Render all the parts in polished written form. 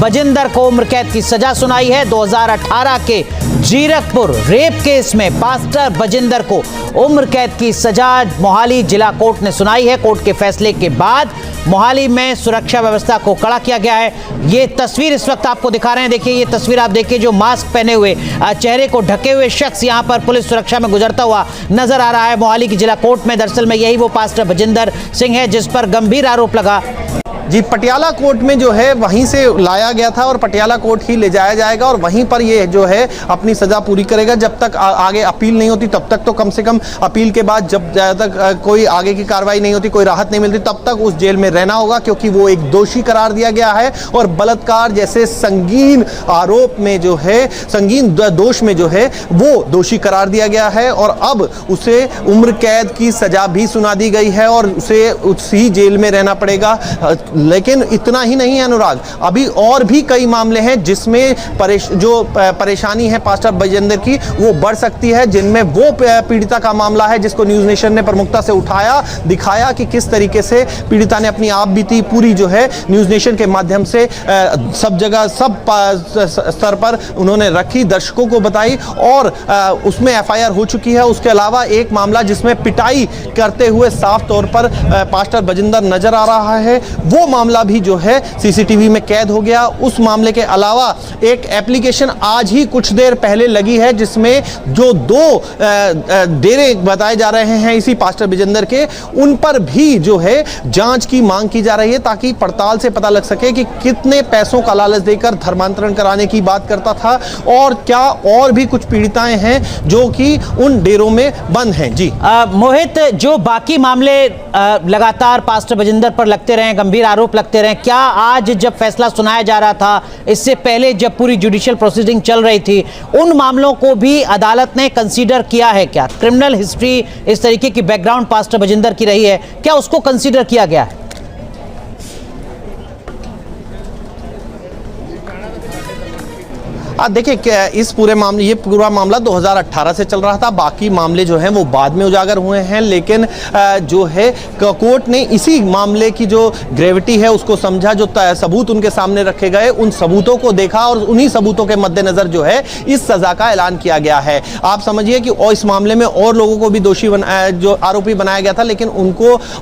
बजिंदर को उम्र कैद की सजा सुनाई है। 2018 के जीरकपुर रेप केस में पास्टर बजिंदर को उम्र कैद की सजा मोहाली जिला कोर्ट ने सुनाई है। कोर्ट के फैसले के बाद मोहाली में सुरक्षा व्यवस्था को कड़ा किया गया है। ये तस्वीर इस वक्त आपको दिखा रहे हैं। देखिए ये तस्वीर आप देखिए, जो मास्क पहने हुए चेहरे को ढके हुए शख्स यहां पर पुलिस सुरक्षा में गुजरता हुआ नजर आ रहा है मोहाली की जिला कोर्ट में। दरअसल में यही वो पास्टर बजिंदर सिंह है जिस पर गंभीर आरोप लगा। जी, पटियाला कोर्ट में जो है वहीं से लाया गया था और पटियाला कोर्ट ही ले जाया जाएगा और वहीं पर ये जो है अपनी सज़ा पूरी करेगा। जब तक आगे अपील नहीं होती तब तक तो कम से कम अपील के बाद जब तक कोई आगे की कार्रवाई नहीं होती, कोई राहत नहीं मिलती, तब तक उस जेल में रहना होगा, क्योंकि वो एक दोषी करार दिया गया है और बलात्कार जैसे संगीन आरोप में जो है, संगीन दोष में जो है वो दोषी करार दिया गया है और अब उसे उम्र कैद की सजा भी सुना दी गई है और उसे उसी जेल में रहना पड़ेगा। लेकिन इतना ही नहीं है अनुराग, अभी और भी कई मामले हैं जिसमें परेशानी है पास्टर बजिंदर की वो बढ़ सकती है, जिनमें वो पीड़िता का मामला है जिसको न्यूज़ नेशन ने प्रमुखता से उठाया, दिखाया कि किस तरीके से पीड़िता ने अपनी आप बीती पूरी जो है न्यूज़ नेशन के माध्यम से सब जगह सब स्तर पर उन्होंने रखी, दर्शकों को बताई और उसमें एफआईआर हो चुकी है। उसके अलावा एक मामला जिसमें पिटाई करते हुए साफ तौर पर पास्टर बजिंदर नजर आ रहा है, वो मामला भी जो है सीसीटीवी में कैद हो गया। उस मामले के अलावा एक एप्लीकेशन आज ही कुछ देर पहले लगी है जिसमें जो दो डेरे बताए जा रहे हैं इसी पास्टर बजिंदर के, उन पर भी जो है जांच की मांग की जा रही है ताकि पड़ताल से पता लग सके कि कितने पैसों का लालच देकर धर्मांतरण कराने की बात करता था और क्या और भी कुछ पीड़िताएं हैं जो कि उन डेरों में बंद हैं। जी मोहित, जो बाकी मामले लगातार पास्टर बजिंदर पर लगते रहे, गंभीर आरोप लगते रहे, क्या आज जब फैसला सुनाया जा रहा था, इससे पहले जब पूरी जुडिशियल प्रोसीडिंग चल रही थी, उन मामलों को भी अदालत ने कंसीडर किया है क्या? क्रिमिनल हिस्ट्री, इस तरीके की बैकग्राउंड पास्टर बजिंदर की रही है, क्या उसको कंसीडर किया गया है? देखिए, इस पूरे मामले, ये पूरा मामला 2018 से चल रहा था, बाकी मामले जो हैं वो बाद में उजागर हुए हैं, लेकिन जो है कोर्ट ने इसी मामले की जो ग्रेविटी है उसको समझा, जो सबूत उनके सामने रखे गए उन सबूतों को देखा और उन्हीं सबूतों के मद्देनजर जो है इस सजा का ऐलान किया गया है। आप समझिए कि और इस मामले में और लोगों को भी दोषी जो आरोपी बनाया गया था, लेकिन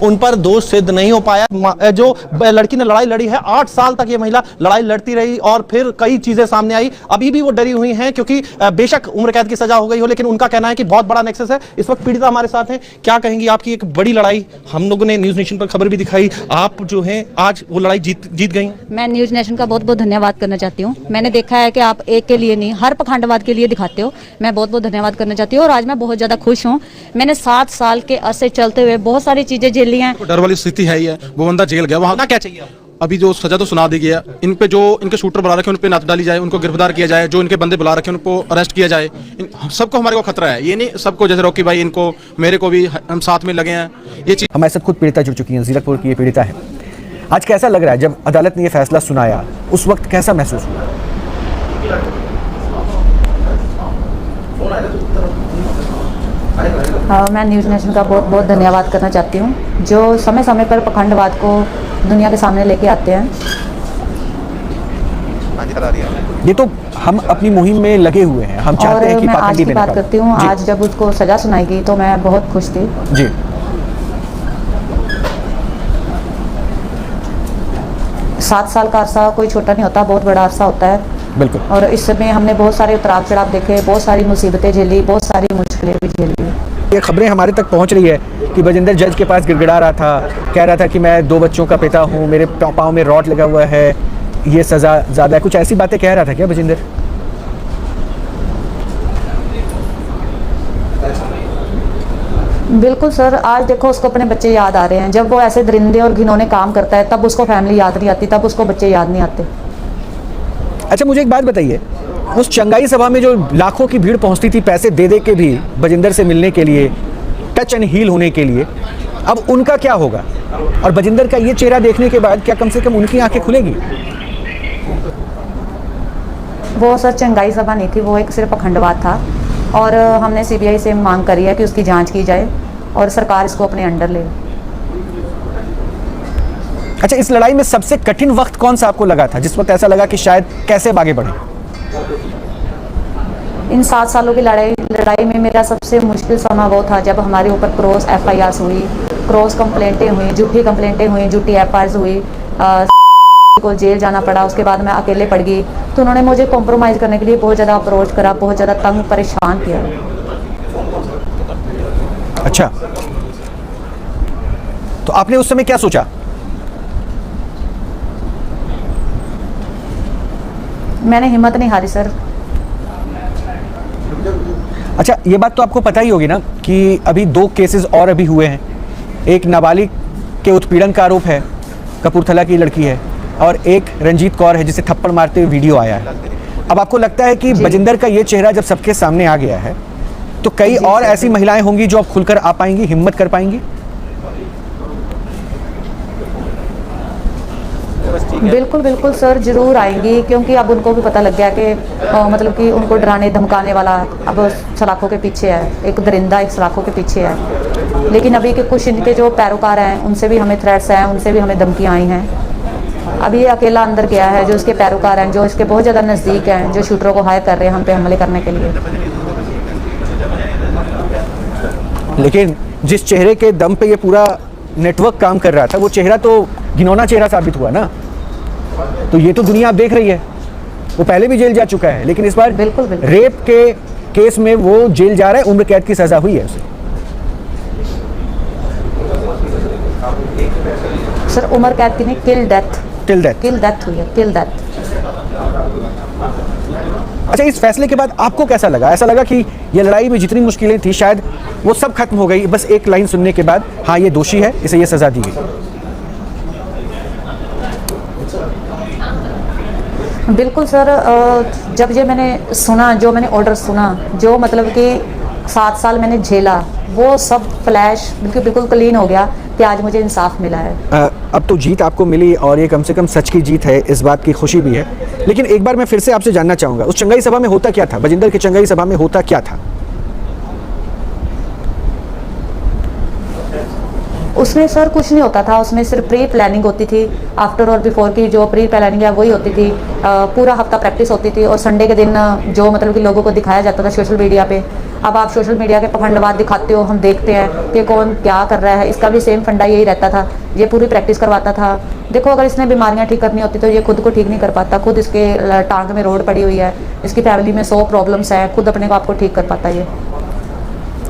उन पर दोष सिद्ध नहीं हो पाया। जो लड़की ने लड़ाई लड़ी है, 8 साल तक ये महिला लड़ाई लड़ती रही और फिर कई चीजें सामने आई, अभी भी वो डरी हुई हैं क्योंकि बेशक उम्र कैद की सजा हो गई हो, लेकिन उनका कहना है कि बहुत बड़ा नेक्सस है। इस वक्त पीड़िता हमारे साथ हैं, क्या कहेंगी? आपकी एक बड़ी लड़ाई, हम लोगों ने न्यूज़ नेशन पर खबर भी दिखाई, आप जो हैं आज वो लड़ाई जीत गई। मैं न्यूज़ नेशन का बहुत बहुत धन्यवाद करना चाहती हूँ। मैंने देखा है कि आप एक के लिए नहीं, हर पखंडवाद के लिए दिखाते हो। मैं बहुत बहुत धन्यवाद करना चाहती हूँ और आज मैं बहुत ज्यादा खुश हूँ। मैंने 7 साल के अरसे चलते हुए बहुत सारी चीजें झेल ली हैं। डर वाली स्थिति है ही है, वो बंदा जेल गया, वहाँ क्या चाहिए? अभी जो सजा तो सुना दी गया, इन पे जो इनके शूटर बुला रखे उन पे नजर डाली जाए, उनको गिरफ्तार किया जाए, जो इनके बंदे बुला रखे उनको अरेस्ट किया जाए। सबको हमारे को खतरा है, ये नहीं सबको जैसे रॉकी भाई, इनको मेरे को भी हम साथ में लगे हैं। ये चीज हमारे साथ खुद पीड़िता जुड़ चुकी हैं, जीरकपुर की ये पीड़िता है। आज कैसा लग रहा है जब अदालत ने ये फैसला सुनाया, उस वक्त कैसा महसूस हुआ? मैं न्यूज़ नेशन का बहुत बहुत धन्यवाद करना चाहती हूँ, जो समय समय पर पखंडवाद को दुनिया के सामने लेके आते हैं। ये तो हम अपनी मुहिम में लगे हुए हैं, हम चाहते हैं कि मैं आज की बात करती हूँ, आज जब उसको सजा सुनाई गई तो मैं बहुत खुश थी। जी, 7 साल का अरसा कोई छोटा नहीं होता, बहुत बड़ा अरसा होता है। बिल्कुल। और इस समय हमने बहुत सारे उतार चढ़ाव देखे, बहुत सारी मुसीबतें झेली, बहुत सारी मुश्किलें भी झेली। ये खबरें हमारे तक पहुंच रही है कि बजिंदर जज के पास गिड़गिड़ा रहा था, कह रहा था कि मैं 2 बच्चों का पिता हूं, मेरे पाँव में रॉड लगा हुआ है, ये सज़ा ज़्यादा है, कुछ ऐसी बातें कह रहा था क्या बजिंदर? बिल्कुल सर, आज देखो उसको अपने बच्चे याद आ रहे हैं। जब वो ऐसे दरिंदे और घिनौने काम करता है तब उसको फैमिली याद नहीं आती, तब उसको बच्चे याद नहीं आते। अच्छा, मुझे एक बात बताइए, उस चंगाई सभा में जो लाखों की भीड़ पहुंचती थी पैसे दे के भी बजिंदर से मिलने के लिए, टच एंड हील होने के लिए, अब उनका क्या होगा? और बजिंदर का ये चेहरा देखने के बाद क्या कम से कम उनकी आंखें खुलेंगी? वो सर चंगाई सभा नहीं थी, वो एक सिर्फ पखंडवाद था और हमने सीबीआई से मांग करी है कि उसकी जांच की जाए और सरकार इसको अपने अंडर ले। अच्छा, इस लड़ाई में सबसे कठिन वक्त कौन सा आपको लगा था, जिस वक्त ऐसा लगा कि शायद कैसे आगे बढ़े? इन 7 सालों की लड़ाई में मेरा सबसे मुश्किल समय वो था जब हमारे ऊपर क्रॉस FIRs हुई, क्रॉस कंप्लेंटें हुई, झूठी कंप्लेंटें हुई, झूठी FIRs हुई, को जेल जाना पड़ा। उसके बाद मैं अकेले पड़ गई, तो उन्होंने मुझे कॉम्प्रोमाइज़ करने के लिए बहुत ज़्यादा अप्रोच करा, बहुत ज़्यादा तंग परेशान किया। अच्छा, तो आपने उस समय क्या सोचा? मैंने हिम्मत नहीं हारी सर। अच्छा, ये बात तो आपको पता ही होगी ना कि अभी 2 केसेस और अभी हुए हैं। एक नाबालिग के उत्पीड़न का आरोप है, कपूरथला की लड़की है, और एक रंजीत कौर है जिसे थप्पड़ मारते हुए वीडियो आया है। अब आपको लगता है कि बजिंदर का ये चेहरा जब सबके सामने आ गया है तो कई और ऐसी महिलाएं होंगी जो अब खुलकर आ पाएंगी, हिम्मत कर पाएंगी? बिल्कुल बिल्कुल सर, जरूर आएंगी, क्योंकि अब उनको भी पता लग गया कि मतलब कि उनको डराने धमकाने वाला अब सलाखों के पीछे है, एक दरिंदा एक सलाखों के पीछे है। लेकिन अभी के कुछ इनके जो पैरोकार हैं उनसे भी हमें थ्रेट्स हैं, उनसे भी हमें धमकियाँ आई हैं। अभी ये अकेला अंदर गया है, जो इसके पैरोकार हैं, जो इसके बहुत ज़्यादा नज़दीक हैं, जो शूटरों को हायर कर रहे हैं हम पे हमले करने के लिए। लेकिन जिस चेहरे के दम पे ये पूरा नेटवर्क काम कर रहा था, वो चेहरा तो घिनौना चेहरा साबित हुआ ना। तो ये तो दुनिया आप देख रही है, वो पहले भी जेल जा चुका है, लेकिन इस बार बिल्कुल, बिल्कुल। रेप के केस में वो जेल जा रहा है, उम्र कैद की सजा हुई है उसे। सर उम्र कैद की नहीं, किल डेथ हुई है, किल डेथ। अच्छा, इस फैसले के बाद आपको कैसा लगा? ऐसा लगा कि ये लड़ाई में जितनी मुश्किलें थी शायद वो सब खत्म हो गई, बस एक लाइन सुनने के बाद, हाँ ये दोषी है, इसे ये सजा दी गई? बिल्कुल सर, जब ये मैंने सुना, जो मैंने ऑर्डर सुना, जो मतलब कि 7 साल मैंने झेला, वो सब फ्लैश बिल्कुल क्लीन हो गया कि आज मुझे इंसाफ मिला है। अब तो जीत आपको मिली और ये कम से कम सच की जीत है, इस बात की खुशी भी है। लेकिन एक बार मैं फिर से आपसे जानना चाहूँगा, उस चंगाई सभा में होता क्या था? बजिंदर की चंगाई सभा में होता क्या था? उसमें सर कुछ नहीं होता था, उसमें सिर्फ प्री प्लानिंग होती थी। आफ्टर और बिफोर की जो प्री प्लानिंग है वही होती थी। पूरा हफ्ता प्रैक्टिस होती थी और संडे के दिन जो मतलब कि लोगों को दिखाया जाता था सोशल मीडिया पे। अब आप सोशल मीडिया के पखंडवाद दिखाते हो, हम देखते हैं कि कौन क्या कर रहा है, इसका भी सेम फंडा यही रहता था। ये पूरी प्रैक्टिस करवाता था। देखो, अगर इसने बीमारियां ठीक करनी होती तो ये खुद को ठीक नहीं कर पाता। खुद इसके टांग में रोड पड़ी हुई है, इसकी फैमिली में 100 प्रॉब्लम्स है, खुद अपने को आपको ठीक कर पाता ये।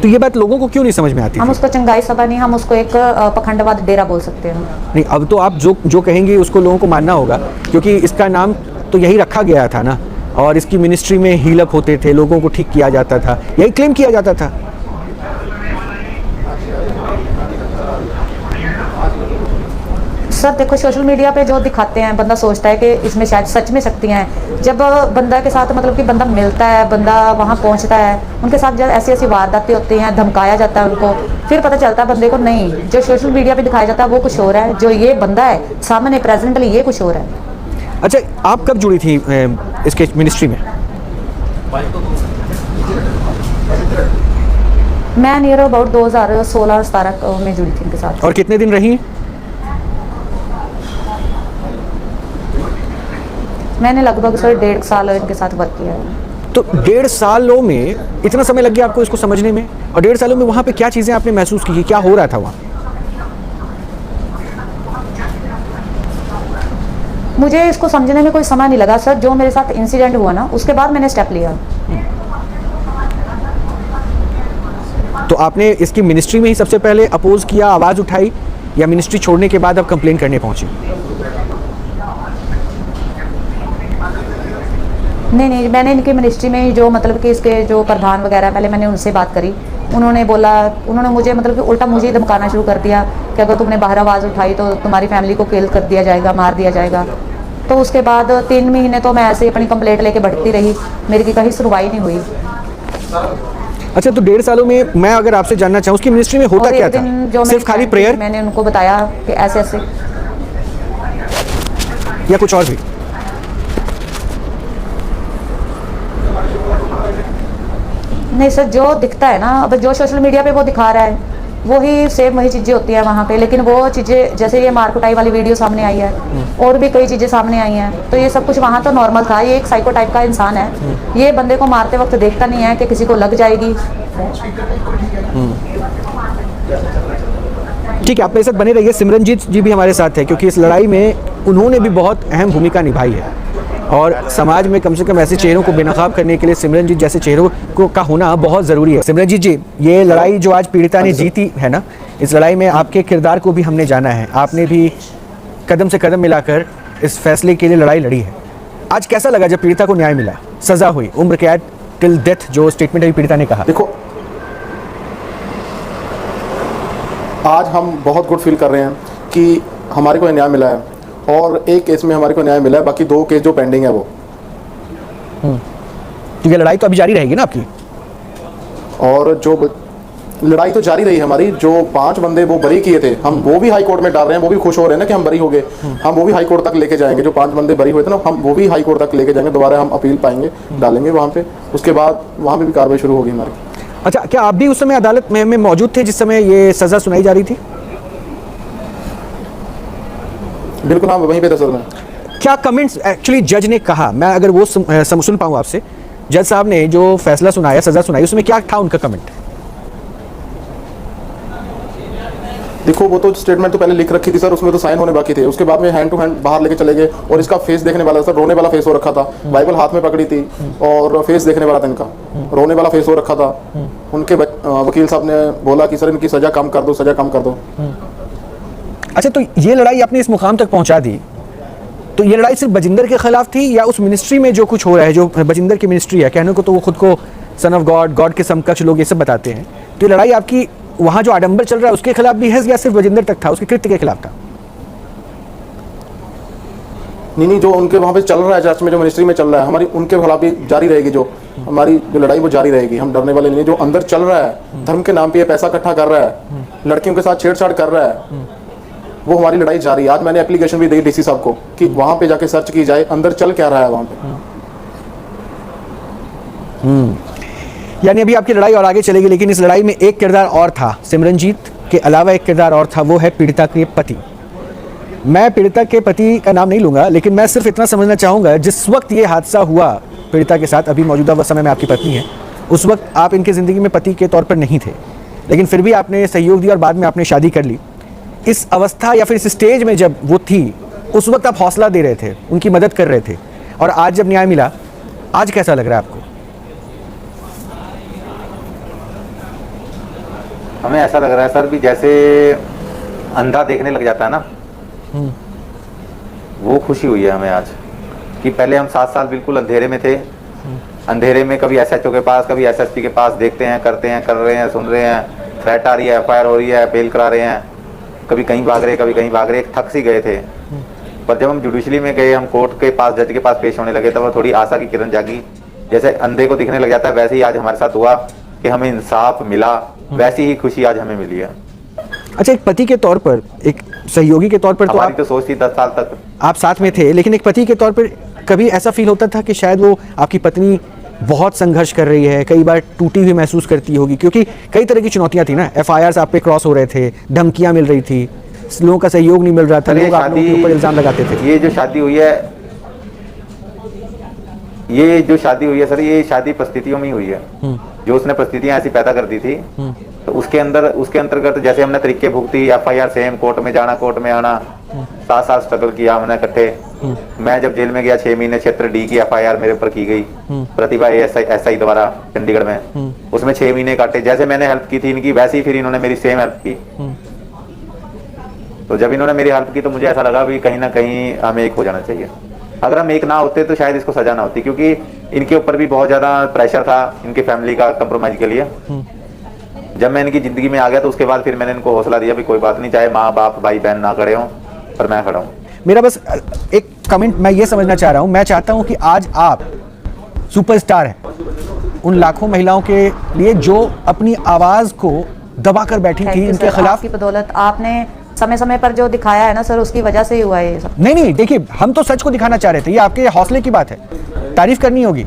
तो ये बात लोगों को क्यों नहीं समझ में आती? हम उसको चंगाई सभा नहीं, हम उसको एक पखंडवाद डेरा बोल सकते हैं। नहीं, अब तो आप जो कहेंगे उसको लोगों को मानना होगा, क्योंकि इसका नाम तो यही रखा गया था ना, और इसकी मिनिस्ट्री में हीलक होते थे, लोगों को ठीक किया जाता था, यही क्लेम किया जाता था। सर देखो, सोशल मीडिया पे जो दिखाते हैं, बंदा सोचता है कि इसमें शायद सच में शक्तियाँ हैं। जब बंदा के साथ मतलब कि बंदा मिलता है, बंदा वहाँ पहुँचता है, उनके साथ जब ऐसी ऐसी वारदातें होती हैं, धमकाया जाता है उनको, फिर पता चलता है बंदे को नहीं, जो सोशल मीडिया पे दिखाया जाता है वो कुछ और है, जो ये बंदा है सामने प्रेजेंटली ये कुछ और है। अच्छा, आप कब जुड़ी थी इसके मिनिस्ट्री में? मैं नियर अबाउट 2016-17 में जुड़ी थी इनके साथ। और कितने दिन रही? मैंने लगभग सर 1.5 साल इनके साथ वर्क किया है। तो 1.5 सालों में इतना समय लग गया आपको इसको समझने में? और 1.5 सालों में वहाँ पे क्या चीज़ें आपने महसूस की, क्या हो रहा था वहाँ? मुझे इसको समझने में कोई समय नहीं लगा सर। जो मेरे साथ इंसिडेंट हुआ ना, उसके बाद मैंने स्टेप लिया। तो आपने इसकी मिनिस्ट्री में ही सबसे पहले अपोज किया, आवाज़ उठाई, या मिनिस्ट्री छोड़ने के बाद अब कंप्लेन करने पहुंचे? नहीं, मैंने इनकी मिनिस्ट्री में ही जो मतलब कि इसके जो प्रधान वगैरह, पहले मैंने उनसे बात करी। उन्होंने मुझे मतलब कि उल्टा मुझे ही धमकाना शुरू कर दिया कि अगर तुमने बाहर आवाज़ उठाई तो तुम्हारी फैमिली को किल कर दिया जाएगा, मार दिया जाएगा। तो उसके बाद 3 महीने तो मैं ऐसे ही अपनी कंप्लेंट लेके भटकती रही, मेरी की कहीं सुनवाई नहीं हुई। अच्छा, तो 1.5 सालों में मैं अगर आपसे जानना चाहूँ उसकी मिनिस्ट्री में होता क्या था? सिर्फ खाली प्रेयर? मैंने उनको बताया कि ऐसे ऐसे, या कुछ और भी? नहीं सर, जो दिखता है ना, अब जो सोशल मीडिया पे वो दिखा रहा है वही सेम वही चीज़ें होती है वहाँ पे, लेकिन वो चीज़ें जैसे ये मार कुटाई वाली वीडियो सामने आई है और भी कई चीज़ें सामने आई हैं, तो ये सब कुछ वहाँ तो नॉर्मल था। ये एक साइको टाइप का इंसान है, ये बंदे को मारते वक्त देखता नहीं है कि किसी को लग जाएगी। ठीक है, आप मेरे साथ बने रहिए। सिमरनजीत जी भी हमारे साथ है, क्योंकि इस लड़ाई में उन्होंने भी बहुत अहम भूमिका निभाई है और समाज में कम से कम ऐसे चेहरों को बेनकाब करने के लिए सिमरनजीत जैसे चेहरों को का होना बहुत ज़रूरी है। सिमरनजीत जी, ये लड़ाई जो आज पीड़िता ने जीती है ना, इस लड़ाई में आपके किरदार को भी हमने जाना है। आपने भी कदम से कदम मिलाकर इस फैसले के लिए लड़ाई लड़ी है। आज कैसा लगा जब पीड़िता को न्याय मिला, सज़ा हुई, उम्र कैद टिल डेथ जो स्टेटमेंट अभी पीड़िता ने कहा? देखो, आज हम बहुत गुड फील कर रहे हैं कि हमारे को न्याय मिला है और एक केस में हमारे को न्याय मिला है, बाकी 2 केस जो पेंडिंग है वो। क्योंकि लड़ाई तो अभी जारी रहेगी ना आपकी, और जो लड़ाई तो जारी रही है हमारी। जो 5 बंदे वो बरी किए थे, हम वो भी हाई कोर्ट में डाल रहे हैं, वो भी खुश हो रहे हैं ना कि हम बरी हो गए। हम वो भी हाई कोर्ट तक लेके जाएंगे। जो 5 बंदे बरी हुए थे ना, हम वो भी हाई कोर्ट तक लेके जाएंगे। दोबारा हम अपील पाएंगे, डालेंगे वहाँ पे, उसके बाद वहाँ पे भी कार्रवाई शुरू होगी हमारी। अच्छा, क्या आप भी उस समय अदालत में मौजूद थे जिस समय ये सज़ा सुनाई जा रही थी? बिल्कुल, हाँ, वहीं पे था सर मैं। क्या कमेंट्स एक्चुअली जज ने कहा, मैं अगर वो सुन पाऊँ आपसे, जज साहब ने जो फैसला सुनाया, सज़ा सुनाई, उसमें क्या था उनका कमेंट? देखो, वो तो स्टेटमेंट तो पहले लिख रखी थी सर, उसमें तो साइन होने बाकी थे। उसके बाद में हैंड टू हैंड बाहर लेके चले गए और इसका फेस देखने वाला सर, रोने वाला फेस हो रखा था। बाइबल हाथ में पकड़ी थी और फेस देखने वाला था इनका, रोने वाला फेस हो रखा था। उनके वकील साहब ने बोला कि सर इनकी सजा कम कर दो, सजा कम कर दो। अच्छा, तो ये लड़ाई आपने इस मुकाम तक पहुंचा दी, तो ये लड़ाई सिर्फ बजिंदर के खिलाफ थी या उस मिनिस्ट्री में जो कुछ हो रहा है, जो बजिंदर की मिनिस्ट्री है, कहने को तो वो खुद को सन ऑफ गॉड, गॉड के समकक्ष लोग ये सब बताते हैं, तो ये लड़ाई आपकी वहाँ जो आडंबर चल रहा है उसके खिलाफ भी है या सिर्फ बजिंदर तक था, उसके कृत्य के खिलाफ था? नहीं, जो उनके वहाँ पे चल रहा है, चर्च में जो मिनिस्ट्री में चल रहा है, हमारी उनके खिलाफ भी जारी रहेगी। जो हमारी जो लड़ाई वो जारी रहेगी, हम डरने वाले नहीं। जो अंदर चल रहा है, धर्म के नाम पे पैसा इकट्ठा कर रहा है, लड़कियों के साथ छेड़छाड़ कर रहा है, वो हमारी लड़ाई जारी है। आज मैंने एप्लीकेशन भी दी डीसी साहब को कि वहाँ पे जाके सर्च की जाए अंदर चल क्या रहा है वहाँ पे। यानी अभी आपकी लड़ाई और आगे चलेगी, लेकिन इस लड़ाई में एक किरदार और था, सिमरनजीत के अलावा एक किरदार और था, वो है पीड़िता के पति। मैं पीड़िता के पति का नाम नहीं लूँगा, लेकिन मैं सिर्फ इतना समझना चाहूँगा, जिस वक्त ये हादसा हुआ पीड़िता के साथ, अभी मौजूदा समय में आपकी पत्नी है, उस वक्त आप इनकी ज़िंदगी में पति के तौर पर नहीं थे, लेकिन फिर भी आपने सहयोग दिया और बाद में आपने शादी कर ली। इस अवस्था या फिर इस स्टेज में जब वो थी, उस वक्त आप हौसला दे रहे थे, उनकी मदद कर रहे थे, और आज जब न्याय मिला, आज कैसा लग रहा है आपको? हमें ऐसा लग रहा है सर भी जैसे अंधा देखने लग जाता है ना, वो खुशी हुई है हमें आज कि पहले हम 7 साल बिल्कुल अंधेरे में थे। अंधेरे में कभी एसएचओ के पास, कभी एसएसपी के पास देखते हैं, करते हैं, कर रहे हैं, सुन रहे हैं, थ्रेट आ रही है, एफआईआर हो रही है, बेल करा रहे हैं, कभी कहीं भाग रहे, कभी कहीं भाग रहे, थक सी गए थे। पर जब हम जुडिशरी में गए, हम कोर्ट के पास, जज के पास पेश होने लगे, तब थोड़ी आशा की किरण जागी। जैसे अंधे को दिखने लग जाता है, वैसे ही आज हमारे साथ हुआ कि हमें इंसाफ मिला, वैसी ही खुशी आज हमें मिली है। अच्छा, एक पति के तौर पर, एक सहयोगी के तौर पर, हमारी तो सोच थी 10 साल तक आप साथ में थे, लेकिन एक पति के तौर पर कभी ऐसा फील होता था कि शायद वो आपकी पत्नी बहुत संघर्ष कर रही है, कई बार टूटी हुई महसूस करती होगी, क्योंकि कई तरह की चुनौतियां थी ना, एफआईआर आप पे क्रॉस हो रहे थे, धमकियां मिल रही थी, लोगों का सहयोग नहीं मिल रहा था, लोग आप लोगों के ऊपर इल्जाम लगाते थे। ये जो शादी हुई है, सर, ये शादी परिस्थितियों में ही हुई है। जो उसने परिस्थितियां ऐसी पैदा कर दी थी, तो उसके अंतर्गत जैसे हमने तरीके भुगती, एफआईआर सेम, कोर्ट में जाना, कोर्ट में आना, 7 साल स्ट्रगल किया हमने इकट्ठे। मैं जब जेल में गया 6 महीने, क्षेत्र डी की एफआईआर मेरे ऊपर की गई, प्रतिभा एसआई द्वारा चंडीगढ़ में, उसमें 6 महीने काटे। जैसे मैंने हेल्प की थी इनकी, वैसे ही फिर इन्होंने मेरी सेम हेल्प की। तो जब इन्होंने मेरी हेल्प की तो मुझे ऐसा लगा भी कहीं ना कहीं हमें एक हो जाना चाहिए। अगर हम एक ना होते तो शायद इसको सजा ना होती, क्योंकि इनके ऊपर भी बहुत ज्यादा प्रेशर था इनकी फैमिली का कंप्रोमाइज के लिए। जब मैं इनकी जिंदगी में आ गया तो उसके बाद फिर मैंने इनको हौसला दिया भी कोई बात नहीं, चाहे माँ बाप भाई बहन ना खड़े हों, पर मैं खड़ा हूँ। मेरा बस एक कमेंट मैं ये समझना चाह रहा हूँ, मैं चाहता हूँ कि आज आप सुपरस्टार हैं उन लाखों महिलाओं के लिए जो अपनी आवाज को दबाकर बैठी थी इनके खिलाफ। आपकी बदौलत आपने समय समय पर जो दिखाया है ना सर, उसकी वजह से ही हुआ है ये सब। नहीं, देखिए, हम तो सच को दिखाना चाह रहे थे, ये आपके हौसले की बात है, तारीफ करनी होगी।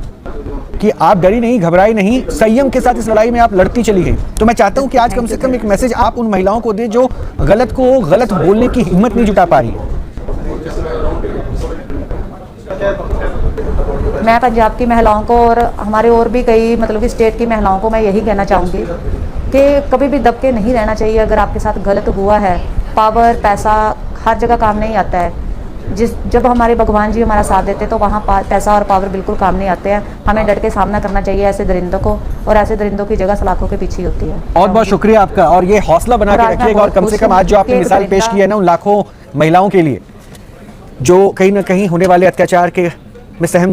कि आप डरी नहीं, घबराई नहीं, संयम के साथ इस लड़ाई में आप लड़ती चली गई। तो मैं चाहता हूं कि आज कम से कम एक मैसेज आप उन महिलाओं को दे जो गलत को गलत बोलने की हिम्मत नहीं जुटा पा रही है। मैं पंजाब की महिलाओं को और हमारे और भी कई मतलब कि स्टेट की महिलाओं को मैं यही कहना चाहूँगी कि कभी भी दब के नहीं रहना चाहिए। अगर आपके साथ गलत हुआ है, पावर पैसा हर जगह काम नहीं आता है। जब हमारे भगवान जी हमारा साथ देते तो वहाँ पैसा और पावर बिल्कुल काम नहीं आते हैं। हमें डट के सामना करना चाहिए ऐसे दरिंदों को, और ऐसे दरिंदों की जगह सलाखों के पीछे होती है। बहुत बहुत शुक्रिया आपका, और ये हौसला बना के रखिएगा। और कम से कम आज जो आपने मिसाल पेश की है ना उन लाखों महिलाओं के लिए जो कहीं ना कहीं होने वाले अत्याचार के में सहम